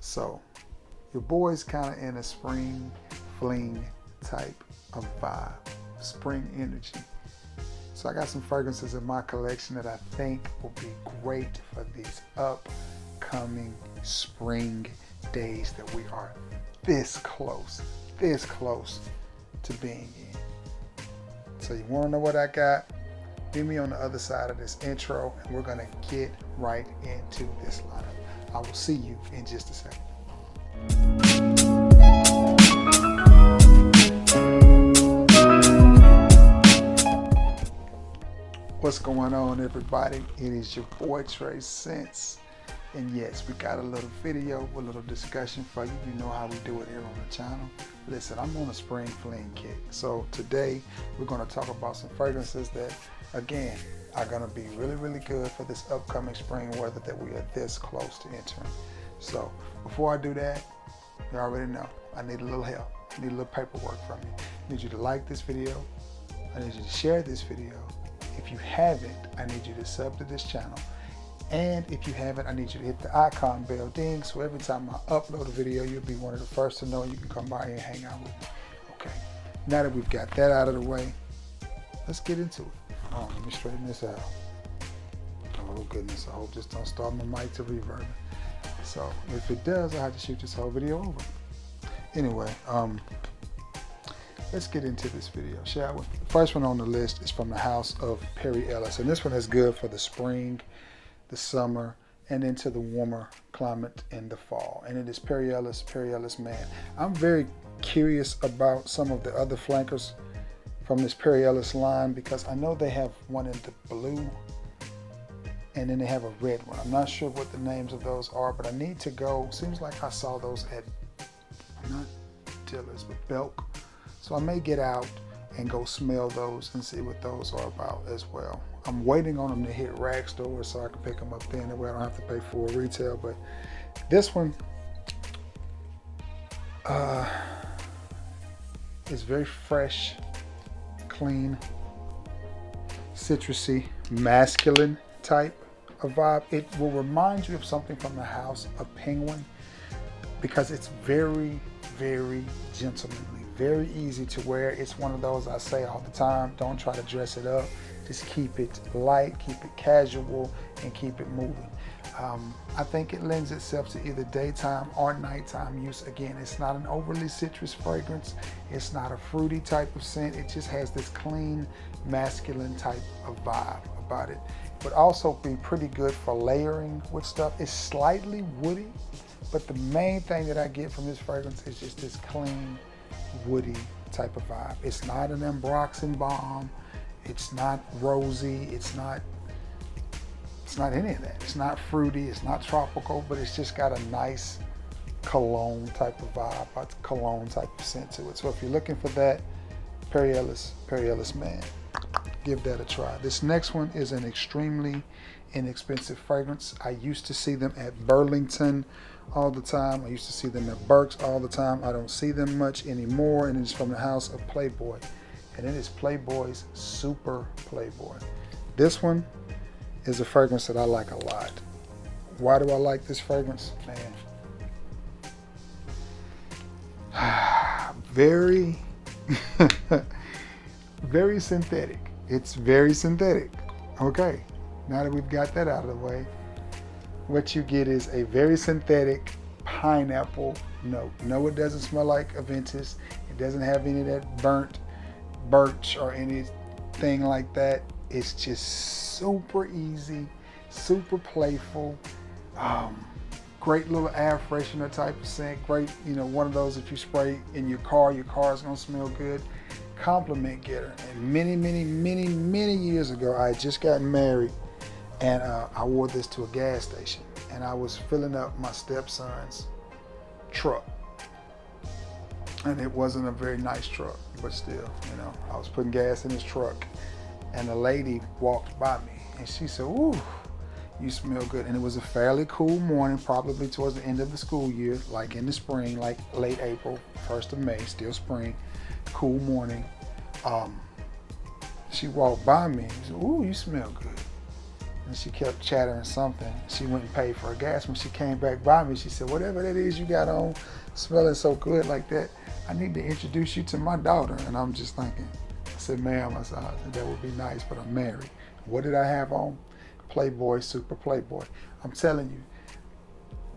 So your boy's kind of in a spring fling type of vibe, spring energy. So I got some fragrances in my collection that I think will be great for these upcoming spring days that we are this close to being in. So you want to know what I got? Be me on the other side of this intro, and we're going to get right into this lineup. I will see you in just a second. What's going on, everybody? It is your boy Trey Sense. And yes, we got a little video, a little discussion for you. You know how we do it here on the channel. Listen, I'm on a spring fling kick. So today we're going to talk about some fragrances that, again, are going to be really good for this upcoming spring weather that we are this close to entering. So before I do that, you already know I need a little help. I need a little paperwork from you. I need you to like this video. I need you to share this video. If you haven't, I need you to sub to this channel. And if you haven't, I need you to hit the icon bell ding, so every time I upload a video, you'll be one of the first to know, and you can come by here and hang out with me. Okay, now that we've got that out of the way, let's get into it. Oh, let me straighten this out. Oh goodness, I hope this don't start my mic to reverb. So if it does, I have to shoot this whole video over. Anyway, let's get into this video, shall we? The first one on the list is from the house of Perilous, and this one is good for the spring, the summer, and into the warmer climate in the fall. And it is Perilous Man. I'm very curious about some of the other flankers from this Perilous line, because I know they have one in the blue and then they have a red one. I'm not sure what the names of those are, but I need to go. Seems like I saw those at, not Dillard's, but Belk. So I may get out and go smell those and see what those are about as well. I'm waiting on them to hit rag stores so I can pick them up then. That way I don't have to pay full retail. But this one is very fresh, clean, citrusy, masculine type of vibe. It will remind you of something from the house of Penguin, because it's very gentlemanly, very easy to wear. It's one of those I say all the time, don't try to dress it up. Just keep it light, keep it casual, and keep it moving. I think it lends itself to either daytime or nighttime use. Again, it's not an overly citrus fragrance. It's not a fruity type of scent. It just has this clean, masculine type of vibe about it. Would also be pretty good for layering with stuff. It's slightly woody, but the main thing that I get from this fragrance is just this clean, woody type of vibe. It's not an Ambroxan bomb. It's not rosy. It's not any of that. It's not fruity. It's not tropical, but it's just got a nice cologne type of vibe, a cologne type of scent to it. So if you're looking for that, Perilous Man, give that a try. This next one is an extremely inexpensive fragrance. I used to see them at Burlington all the time. I used to see them at Burke's all the time. I don't see them much anymore, and it's from the house of Playboy. And it is Playboy's Super Playboy. This one is a fragrance that I like a lot. Why do I like this fragrance? Man. Very synthetic. It's very synthetic. Okay, now that we've got that out of the way, what you get is a very synthetic pineapple note. No, it doesn't smell like Aventus. It doesn't have any of that burnt birch or anything like that. It's just super easy, super playful, great little air freshener type of scent. Great, one of those if you spray in your car is gonna smell good. Compliment getter. And many years ago, I had just gotten married, and I wore this to a gas station, and I was filling up my stepson's truck. And it wasn't a very nice truck, but still, I was putting gas in his truck, and a lady walked by me, and she said, "Ooh, you smell good." And it was a fairly cool morning, probably towards the end of the school year, like in the spring, like late April, 1st of May, still spring, cool morning. She walked by me and said, "Ooh, you smell good." And she kept chattering something. She went and paid for her gas. When she came back by me, she said, whatever that is you got on, smelling so good like that, I need to introduce you to my daughter. And I'm just thinking, I said, ma'am, I said, that would be nice, but I'm married. What did I have on? Playboy, Super Playboy. I'm telling you,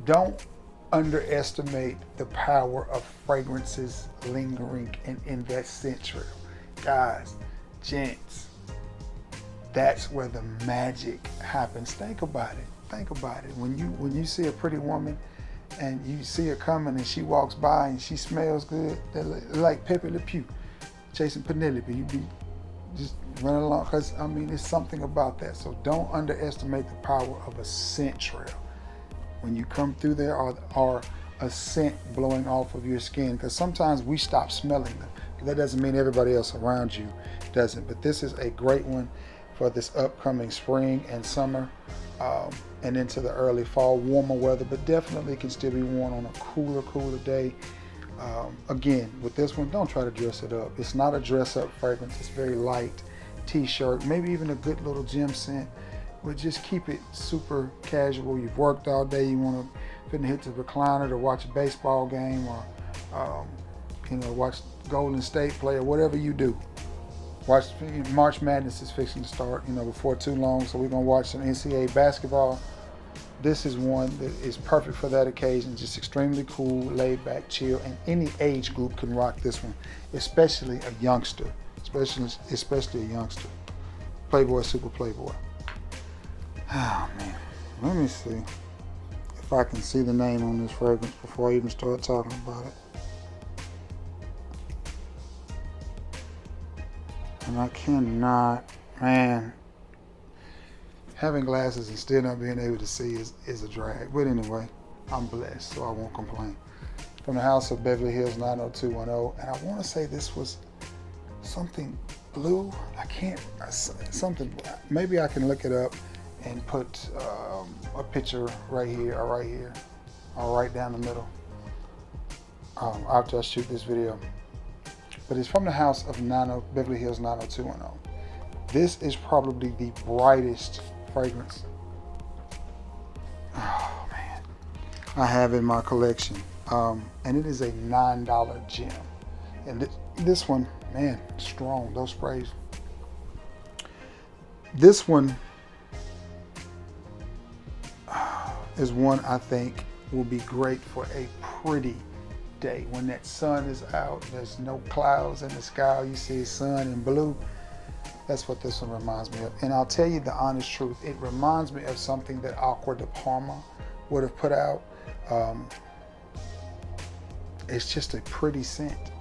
don't underestimate the power of fragrances lingering and in that scent trail. Guys, gents, that's where the magic happens. Think about it. Think about it. When you see a pretty woman and you see her coming and she walks by and she smells good, like Pepe Le Pew chasing Penelope. You be just running along, because I mean, it's something about that. So don't underestimate the power of a scent trail. When you come through there, or a scent blowing off of your skin, because sometimes we stop smelling them. That doesn't mean everybody else around you doesn't, but this is a great one for this upcoming spring and summer, and into the early fall, warmer weather, but definitely can still be worn on a cooler day. Again, with this one, don't try to dress it up. It's not a dress up fragrance. It's very light, t-shirt, maybe even a good little gym scent, but just keep it super casual. You've worked all day, you want to hit the recliner to watch a baseball game, or watch Golden State play, or whatever you do. Watch March Madness is fixing to start, before too long, so we're gonna watch some NCAA basketball. This is one that is perfect for that occasion. Just extremely cool, laid back, chill, and any age group can rock this one, especially a youngster. Especially a youngster. Playboy, Super Playboy. Oh man, let me see if I can see the name on this fragrance before I even start talking about it. And I cannot, man. Having glasses and still not being able to see is a drag. But anyway, I'm blessed, so I won't complain. From the house of Beverly Hills 90210, and I want to say this was something blue. Something. Maybe I can look it up and put a picture right here, or right down the middle after I shoot this video. But it's from the house of Beverly Hills 90210. This is probably the brightest fragrance, oh man, I have in my collection, and it is a $9 gem. And this one, man, strong, those sprays. This one is one I think will be great for a pretty day when that sun is out, there's no clouds in the sky, you see sun and blue. That's what this one reminds me of. And I'll tell you the honest truth, it reminds me of something that Aqua de Parma would have put out. It's just a pretty scent.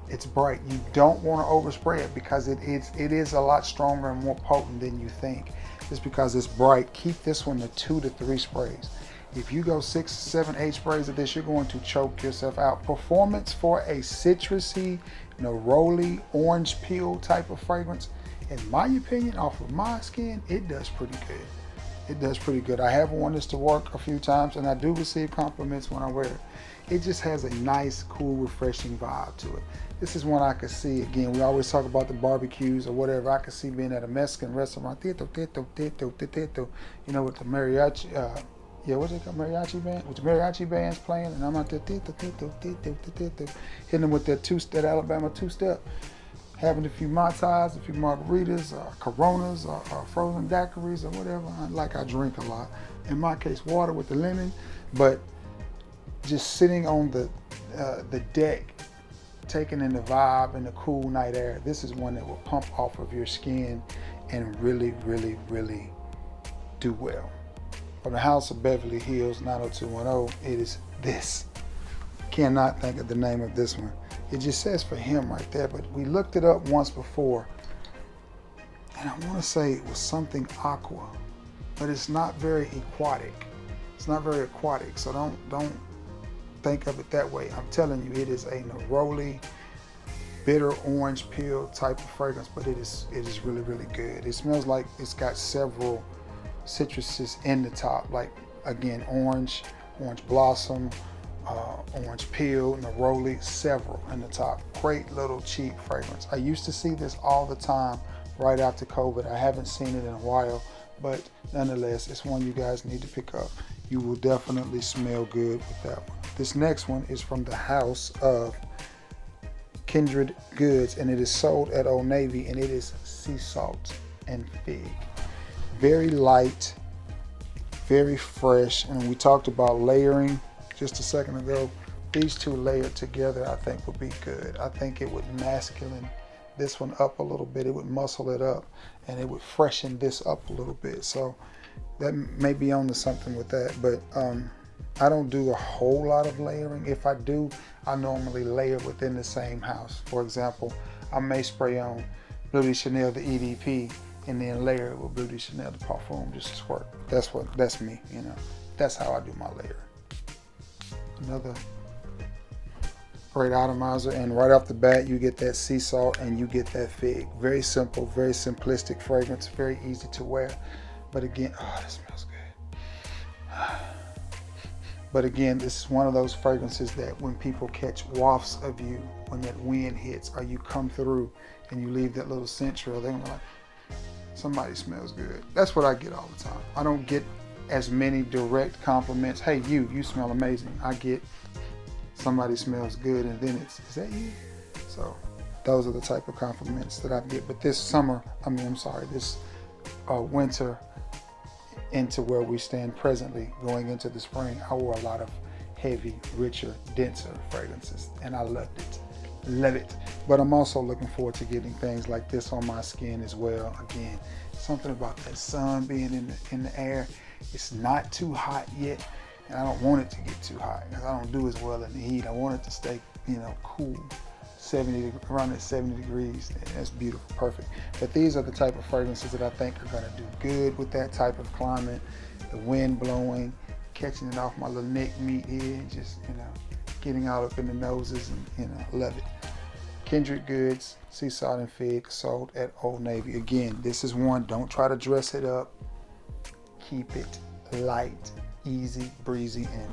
It's bright. You don't want to overspray it, because it is a lot stronger and more potent than you think. Just because it's bright, keep this one to 2 to 3 sprays. If you go 6, 7, 8 sprays of this, you're going to choke yourself out. Performance for a citrusy, neroli, orange peel type of fragrance, in my opinion, off of my skin, it does pretty good. It does pretty good. I have worn this to work a few times, and I do receive compliments when I wear it. It just has a nice, cool, refreshing vibe to it. This is one I could see, again, we always talk about the barbecues or whatever. I could see being at a Mexican restaurant, with the mariachi, what's it called? Mariachi band? With the mariachi bands playing, and I'm out there hitting them with that Alabama two-step, having a few Mai Tais, a few margaritas, or Coronas, or frozen daiquiris, or whatever. I drink a lot. In my case, water with the lemon, but just sitting on the deck, taking in the vibe and the cool night air. This is one that will pump off of your skin and really, really, really do well. From the house of Beverly Hills 90210, it is this. Cannot think of the name of this one. It just says for him right there, but we looked it up once before, and I want to say it was something aqua, but it's not very aquatic. It's not very aquatic, so don't think of it that way. I'm telling you, it is a neroli, bitter orange peel type of fragrance, but it is really, really good. It smells like it's got several citruses in the top, like again, orange blossom, orange peel, neroli, several in the top. Great little cheap fragrance. I used to see this all the time right after COVID. I haven't seen it in a while, but nonetheless, it's one you guys need to pick up. You will definitely smell good with that one. This next one is from the house of Kindred Goods, and it is sold at Old Navy, and it is sea salt and fig. Very light, very fresh. And we talked about layering just a second ago. These two layered together, I think, would be good. I think it would masculine this one up a little bit. It would muscle it up, and it would freshen this up a little bit. So that may be onto something with that. But I don't do a whole lot of layering. If I do, I normally layer within the same house. For example, I may spray on Bleu de Chanel, the EDP, and then layer it with Bleu de Chanel, the Parfum, just to squirt. That's me, you know. That's how I do my layer. Another great atomizer, and right off the bat, you get that sea salt and you get that fig. Very simple, very simplistic fragrance, very easy to wear. But again, oh, that smells good. But again, this is one of those fragrances that when people catch wafts of you, when that wind hits or you come through and you leave that little scent trail, they're gonna be like, somebody smells good. That's what I get all the time. I don't get as many direct compliments. Hey, you smell amazing. I get somebody smells good, and then it's, is that you? So those are the type of compliments that I get. But this summer, this winter into where we stand presently, going into the spring, I wore a lot of heavy, richer, denser fragrances, and I loved it. Love it. But I'm also looking forward to getting things like this on my skin as well. Again, something about that sun being in the air. It's not too hot yet, and I don't want it to get too hot because I don't do as well in the heat. I want it to stay, cool, around at 70 degrees. And that's beautiful, perfect. But these are the type of fragrances that I think are going to do good with that type of climate. The wind blowing, catching it off my little neck meat here, and just, getting all up in the noses, and love it. Kindred Goods, Sea Salt and Fig, sold at Old Navy. Again, this is one, don't try to dress it up. Keep it light, easy, breezy, and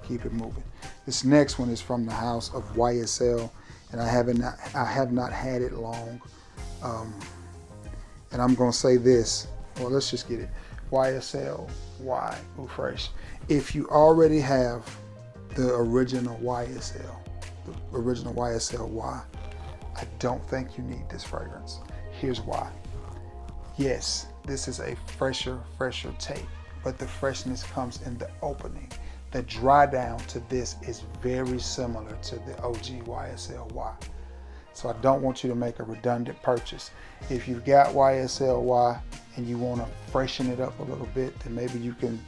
keep it moving. This next one is from the house of YSL, and I have not had it long. And I'm gonna say this. Well, let's just get it. YSL Y Refresh. If you already have the original YSL, the original YSL Y, I don't think you need this fragrance. Here's why. Yes, this is a fresher take, but the freshness comes in the opening. The dry down to this is very similar to the OG YSL Y. So I don't want you to make a redundant purchase. If you've got YSL Y and you want to freshen it up a little bit, then maybe you can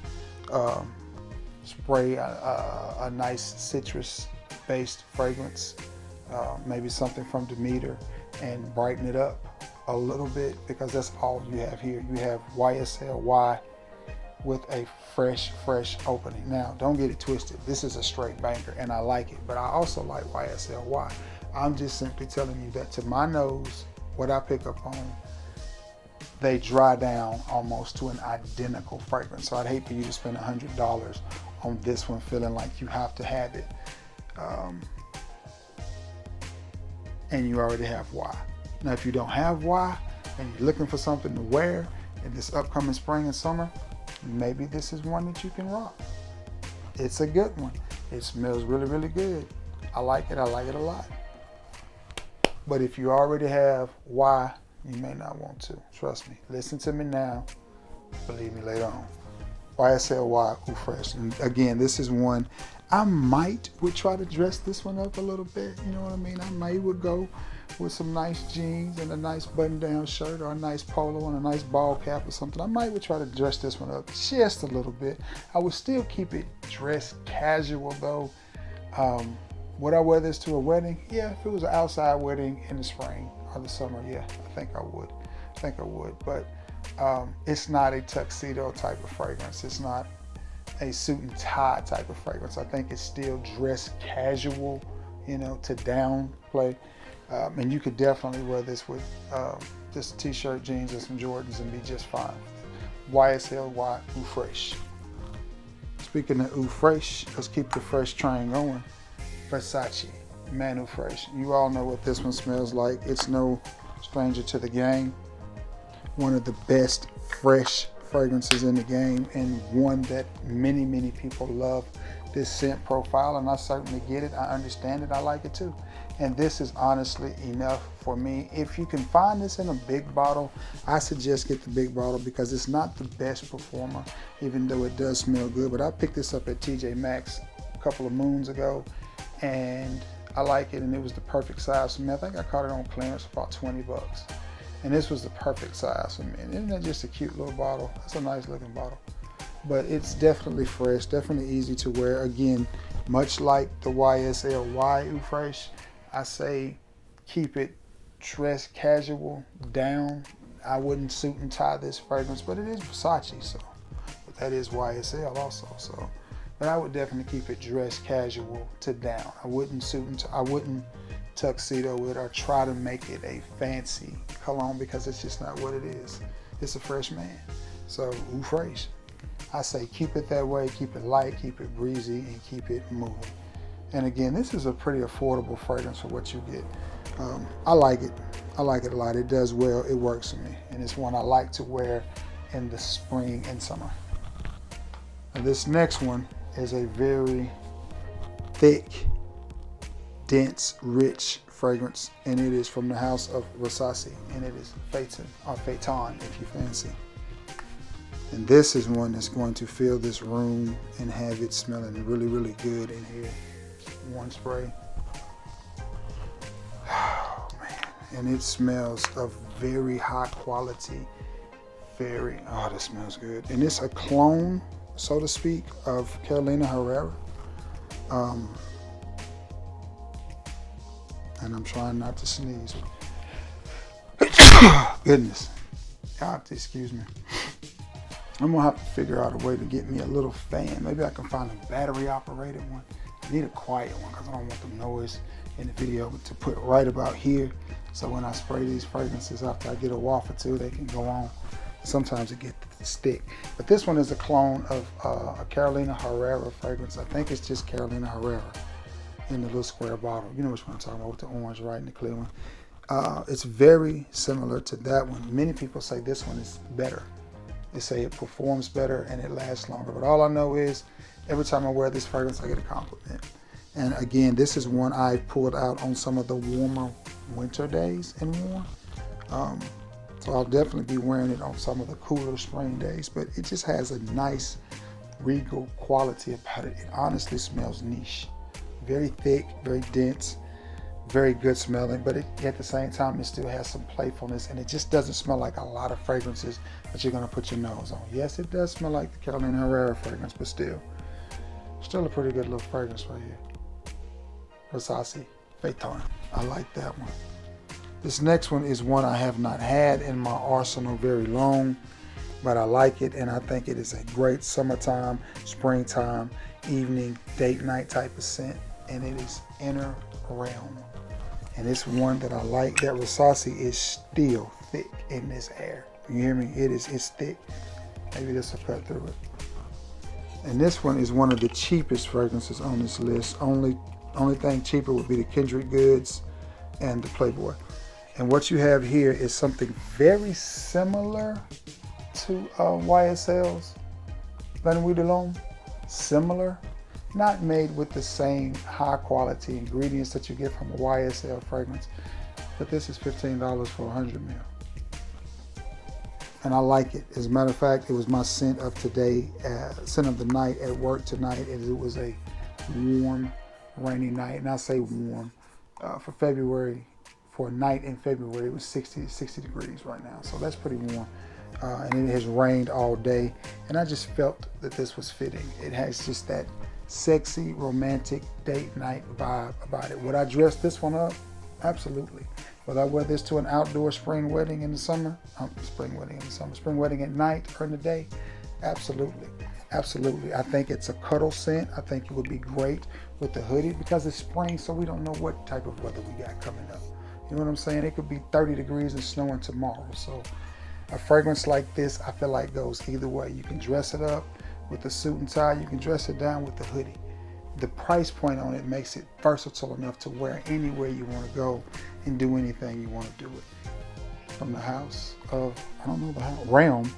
spray a nice citrus-based fragrance, maybe something from Demeter, and brighten it up a little bit, because that's all you have here. You have YSL Y with a fresh opening. Now, don't get it twisted. This is a straight banker, and I like it, but I also like YSL Y. I'm just simply telling you that to my nose, what I pick up on, they dry down almost to an identical fragrance. So I'd hate for you to spend $100 on this one feeling like you have to have it, and you already have Y. Now, if you don't have Y and you're looking for something to wear in this upcoming spring and summer, maybe this is one that you can rock. It's a good one. It smells really good. I like it a lot. But if you already have Y, you may not want to. Trust me. Listen to me now. Believe me later on. YSL Y Refresh. And again, this is one I would try to dress this one up a little bit. You know what I mean? I would go with some nice jeans and a nice button-down shirt, or a nice polo and a nice ball cap or something. I would try to dress this one up just a little bit. I would still keep it dressed casual though. Would I wear this to a wedding? Yeah, if it was an outside wedding in the spring or the summer, yeah, I think I would. But it's not a tuxedo type of fragrance. It's not a suit and tie type of fragrance. I think it's still dress casual, to downplay. And you could definitely wear this with just a t-shirt, jeans, and some Jordans and be just fine. YSL Y Refresh. Speaking of Eau Fraiche, let's keep the fresh train going. Versace Man Eau Fraiche. You all know what this one smells like. It's no stranger to the game. one of the best fresh fragrances in the game, and one that many people love this scent profile, and I certainly get it. I understand it. I like it too. And this is honestly enough for me. If you can find this in a big bottle, I suggest get the big bottle because it's not the best performer, even though it does smell good. But I picked this up at TJ Maxx a couple of moons ago, and I like it, and it was the perfect size for me. I think I caught it on clearance for about 20 bucks. And this was the perfect size for me. And isn't that just a cute little bottle? That's a nice looking bottle. But it's definitely fresh, definitely easy to wear. Again, much like the YSL Y Refresh, I say keep it dress casual down. I wouldn't suit and tie this fragrance, but it is Versace, so. But that is YSL also, so. But I would definitely keep it dress casual to down. I wouldn't suit and I wouldn't tuxedo it or try to make it a fancy cologne because it's just not what it is. It's a fresh man. So Eau Fraiche. I say keep it that way, keep it light, keep it breezy, and keep it moving. And again, this is a pretty affordable fragrance for what you get. I like it. I like it a lot. It does well. It works for me. And it's one I like to wear in the spring and summer. And this next one is a very thick, dense, rich fragrance. And it is from the house of Versace. And it is Phaiton, or Phaiton if you fancy. And this is one that's going to fill this room and have it smelling really good in here. One spray. Oh man. And it smells of very high quality. Oh, that smells good. And it's a clone, so to speak, of Carolina Herrera. And I'm trying not to sneeze. Goodness. God, excuse me. I'm gonna have to figure out a way to get me a little fan. Maybe I can find a battery operated one. I need a quiet one because I don't want the noise in the video to put right about here. So when I spray these fragrances after I get a waft or two, they can go on. Sometimes it gets stick. But this one is a clone of a Carolina Herrera fragrance. I think it's just Carolina Herrera in the little square bottle. You know which one I'm talking about with the orange right in the clear one. It's very similar to that one. Many people say this one is better. They say it performs better and it lasts longer. But all I know is every time I wear this fragrance, I get a compliment. And again, this is one I pulled out on some of the warmer winter days and worn. So I'll definitely be wearing it on some of the cooler spring days. But it just has a nice regal quality about it. It honestly smells niche. Very thick, very dense, very good smelling, but at the same time, it still has some playfulness, and it just doesn't smell like a lot of fragrances that you're gonna put your nose on. Yes, it does smell like the Carolina Herrera fragrance, but still a pretty good little fragrance right here. Versace Phaiton. I like that one. This next one is one I have not had in my arsenal very long, but I like it, and I think it is a great summertime, springtime, evening, date night type of scent, and it is Inner Realm. And it's one that I like. That Versace is still thick in this air. You hear me? It's thick. Maybe this will cut through it. And this one is one of the cheapest fragrances on this list. Only thing cheaper would be the Kindred goods and the Playboy. And what you have here is something very similar to YSL's La Nuit de l'Homme. Similar. Not made with the same high quality ingredients that you get from a YSL fragrance, but this is $15 for 100 ml. And I like it. As a matter of fact, it was my scent of today, scent of the night at work tonight, and it was a warm, rainy night. And I say warm for February, for a night in February, it was 60 degrees right now. So that's pretty warm. And it has rained all day. And I just felt that this was fitting. It has just that sexy, romantic date night vibe about it. Would I dress this one up? Absolutely. Would I wear this to an outdoor spring wedding in the summer? Spring wedding at night or in the day? Absolutely. Absolutely. I think it's a cuddle scent. I think it would be great with the hoodie because it's spring, so we don't know what type of weather we got coming up. You know what I'm saying? It could be 30 degrees and snowing tomorrow. So a fragrance like this, I feel like goes either way. You can dress it up with the suit and tie, you can dress it down with the hoodie. The price point on it makes it versatile enough to wear anywhere you want to go and do anything you want to do it. from the house of, I don't know the house, Realm.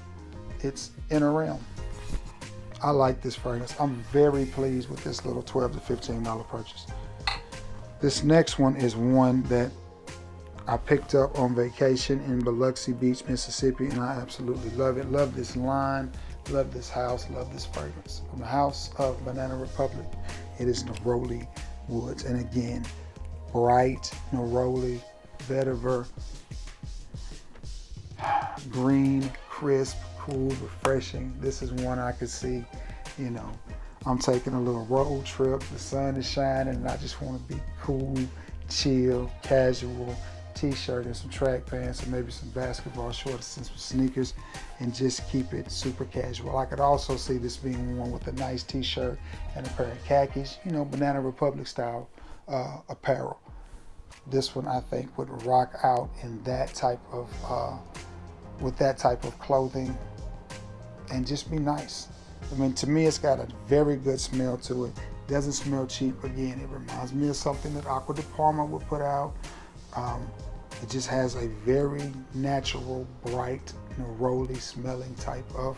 It's Inner Realm. I like this fragrance. I'm very pleased with this little $12 to $15 purchase. This next one is one that I picked up on vacation in Biloxi Beach, Mississippi, and I absolutely love it. Love this line, love this house, love this fragrance. From the house of Banana Republic, it is Neroli Woods. And again, bright Neroli, vetiver, green, crisp, cool, refreshing. This is one I could see, you know, I'm taking a little road trip, the sun is shining, and I just want to be cool, chill, casual, t-shirt and some track pants and maybe some basketball shorts and some sneakers, and just keep it super casual. I could also see this being worn with a nice t-shirt and a pair of khakis, you know, Banana Republic style apparel. This one I think would rock out in that type of, with that type of clothing and just be nice. I mean, to me, it's got a very good smell to it. Doesn't smell cheap. Again, it reminds me of something that Aqua de Parma would put out. It just has a very natural, bright, neroli smelling type of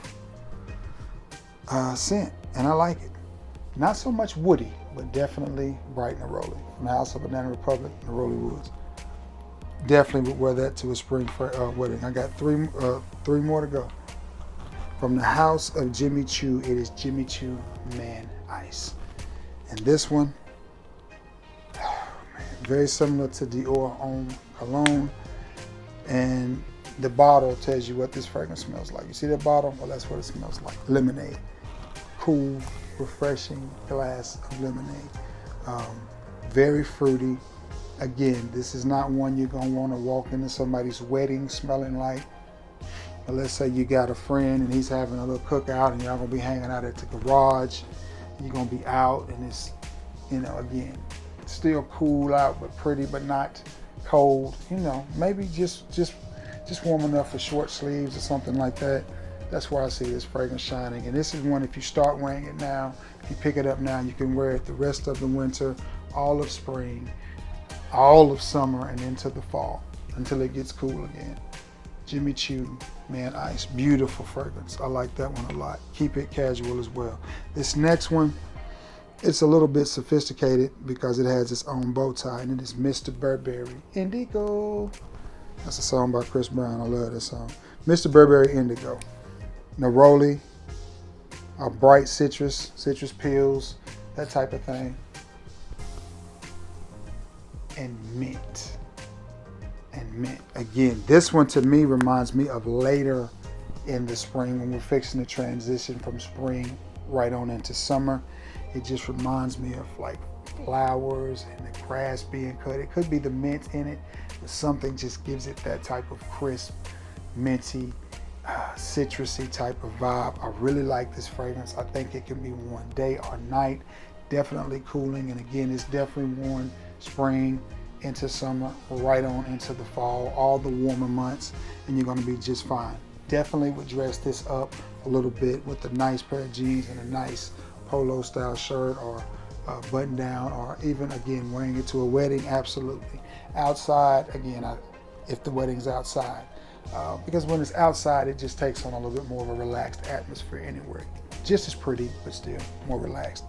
scent, and I like it. Not so much woody, but definitely bright neroli. From the house of Banana Republic, Neroli Woods. Definitely would wear that to a spring wedding. I got three more to go. From the house of Jimmy Choo, it is Choo Man Ice. And this one, oh man, very similar to Dior Homme Cologne. And the bottle tells you what this fragrance smells like. You see that bottle? Well, that's what it smells like. Lemonade. Cool, refreshing glass of lemonade. Very fruity. Again, this is not one you're going to want to walk into somebody's wedding smelling like. But let's say you got a friend and he's having a little cookout and y'all going to be hanging out at the garage. You're going to be out and it's, you know, again, still cool out but pretty but not cold. You know, maybe just warm enough for short sleeves or something like that. That's where I see this fragrance shining. And this is one, if you start wearing it now, if you pick it up now, you can wear it the rest of the winter, all of spring, all of summer, and into the fall until it gets cool again. Choo Man Ice, beautiful fragrance. I like that one a lot. Keep it casual as well. This next one, it's a little bit sophisticated because it has its own bow tie, and it is Mr. Burberry Indigo. That's a song by Chris Brown. I love that song. Mr. Burberry Indigo. Neroli, a bright citrus peels, that type of thing. And mint. And mint. Again, this one to me reminds me of later in the spring when we're fixing to transition from spring right on into summer. It just reminds me of like flowers and the grass being cut. It could be the mint in it, but something just gives it that type of crisp, minty, citrusy type of vibe. I really like this fragrance. I think it can be worn day or night. Definitely cooling, and again, it's definitely worn spring into summer, right on into the fall, all the warmer months, and you're going to be just fine. Definitely would dress this up a little bit with a nice pair of jeans and a nice polo style shirt or button down, or even again wearing it to a wedding. Absolutely. Outside, again, if the wedding's outside, because when it's outside it just takes on a little bit more of a relaxed atmosphere anywhere. Just as pretty, but still more relaxed.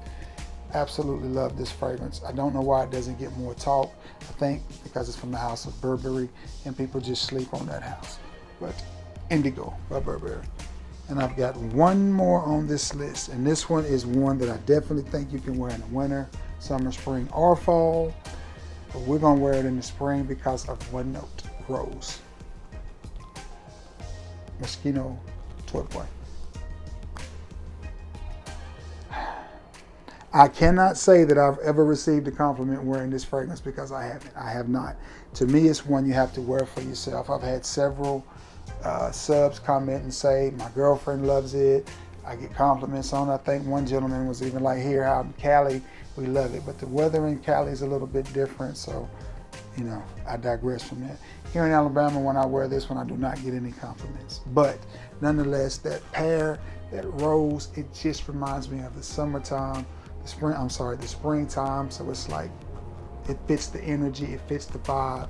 Absolutely love this fragrance. I don't know why it doesn't get more talk. I think because it's from the house of Burberry and people just sleep on that house. But Indigo by Burberry. And I've got one more on this list, and this one is one that I definitely think you can wear in the winter, summer, spring, or fall. But we're gonna wear it in the spring because of One Note Rose. Moschino Toy. I cannot say that I've ever received a compliment wearing this fragrance because I haven't. I have not. To me, it's one you have to wear for yourself. I've had several subs comment and say, my girlfriend loves it. I get compliments on it. I think one gentleman was even like, here out in Cali, we love it. But the weather in Cali is a little bit different, so, you know, I digress from that. Here in Alabama, when I wear this one, I do not get any compliments. But nonetheless, that pear, that rose, it just reminds me of the summertime. The springtime, so it's like, it fits the energy, it fits the vibe.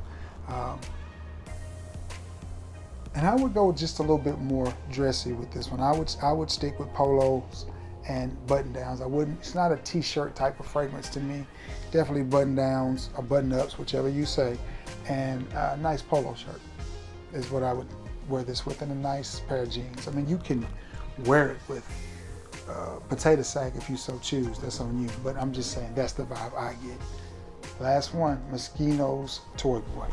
And I would go just a little bit more dressy with this one. I would stick with polos and button downs. I wouldn't. It's not a t-shirt type of fragrance to me. Definitely button downs or button ups, whichever you say, and a nice polo shirt is what I would wear this with, and a nice pair of jeans. I mean, you can wear it with potato sack if you so choose. That's on you. But I'm just saying that's the vibe I get. Last one, Moschino's Toy Boy.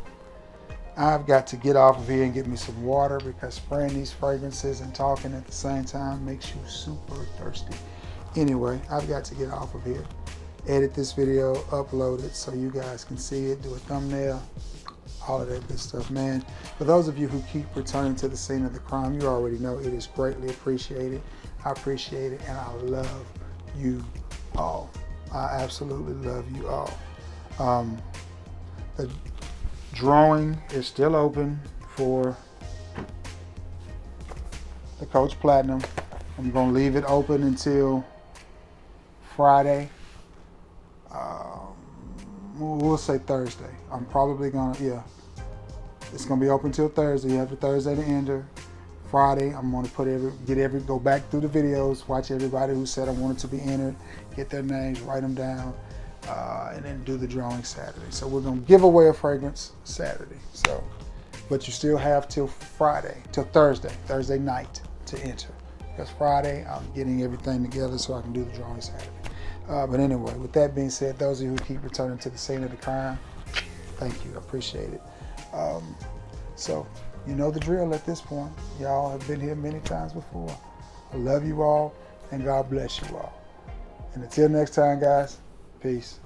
I've got to get off of here and get me some water because spraying these fragrances and talking at the same time makes you super thirsty. Anyway, I've got to get off of here. Edit this video, upload it so you guys can see it, do a thumbnail, all of that good stuff, man. For those of you who keep returning to the scene of the crime, you already know it is greatly appreciated. I appreciate it, and I love you all. I absolutely love you all. The drawing is still open for the Coach Platinum. I'm going to leave it open until Friday. We'll say Thursday. I'm probably going to, yeah. It's going to be open till Thursday. You have the Thursday to enter. Friday, I'm going to go back through the videos, watch everybody who said I wanted to be entered, get their names, write them down, and then do the drawing Saturday. So we're going to give away a fragrance Saturday. So, but you still have till Thursday night to enter. Because Friday, I'm getting everything together so I can do the drawing Saturday. But anyway, with that being said, those of you who keep returning to the scene of the crime, thank you. I appreciate it. So, you know the drill at this point. Y'all have been here many times before. I love you all, and God bless you all. And until next time, guys, peace.